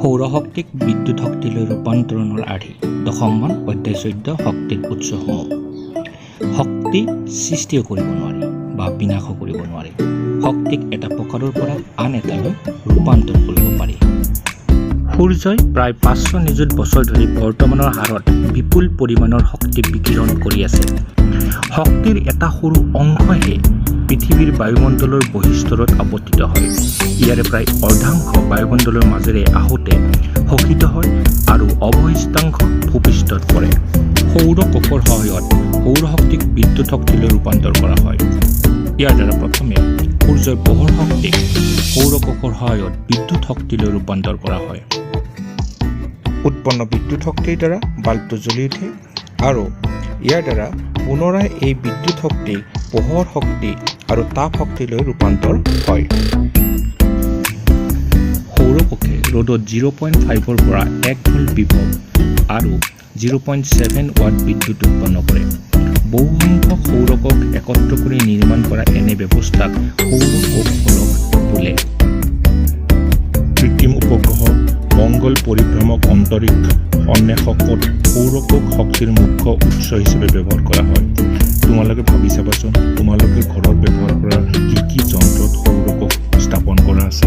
সৌৰশক্তিক বিদ্যুৎ শক্তিলৈ ৰূপান্তৰণৰ আৰ্হি 10মান অধ্যায় 14 শক্তিৰ উৎসসমূহ। শক্তি সৃষ্টিও কৰিব নোৱাৰি বা বিনাশো কৰিব নোৱাৰি। শক্তিক এটা প্ৰকাৰৰ পৰা আন এটালৈ ৰূপান্তৰ কৰিব পাৰি। সূৰ্যই প্ৰায় 500 নিযুত বছৰ ধৰি বৰ্তমানৰ হাৰত বিপুল পৰিমাণৰ শক্তি বিকিৰণ কৰি আছে। শক্তিৰ এটা সৰু অংশহে পৃথিৱীৰ বায়ুমণ্ডলৰ বহিস্তৰত আৱৰ্তিত হয়। ইয়াৰে প্ৰায় অৰ্ধাংশ বায়ুমণ্ডলৰ মাজেৰে আহোঁতে শোষিত হয় আৰু অৱশিষ্টাংশ ভূপৃষ্ঠত পৰে। সৌৰ কোষৰ সহায়ত সৌৰশক্তিক বিদ্যুৎ শক্তিলৈ ৰূপান্তৰ কৰা হয়। ইয়াৰ দ্বাৰা প্ৰথমে সূৰ্যৰ পোহৰ শক্তিক সৌৰ কোষৰ সহায়ত বিদ্যুৎ শক্তিলৈ ৰূপান্তৰ কৰা হয়। উৎপন্ন বিদ্যুৎ শক্তিৰ দ্বাৰা বাল্বটো জ্বলি উঠে আৰু ইয়াৰ দ্বাৰা পুনৰাই এই বিদ্যুৎ শক্তি পোহৰ শক্তি আৰু তাপ শক্তিলৈ ৰূপান্তৰ হয়। সৌৰকোষে ৰ'দত 0.5ৰ পৰা 1 ভোল্ট বিভৱ আৰু 0.7 ৱাট বিদ্যুৎ উৎপন্ন কৰে। বহুসংখ্যক সৌৰকোষ একত্ৰ কৰি নিৰ্মাণ কৰা এনে ব্যৱস্থাক সৌৰকোষ ফলক বোলে। কৃত্ৰিম উপগ্ৰহ মংগল পৰিভ্ৰমক অন্তৰীক্ষ অন্বেষকত সৌৰকোষ শক্তিৰ মুখ্য উৎস হিচাপে ব্যৱহাৰ কৰা হয়। তোমালোকে ভাবি চাবাচোন, তোমালোকে ঘৰত ব্যৱহাৰ কৰা কি কি যন্ত্ৰত সৌৰকোষ স্থাপন কৰা আছে।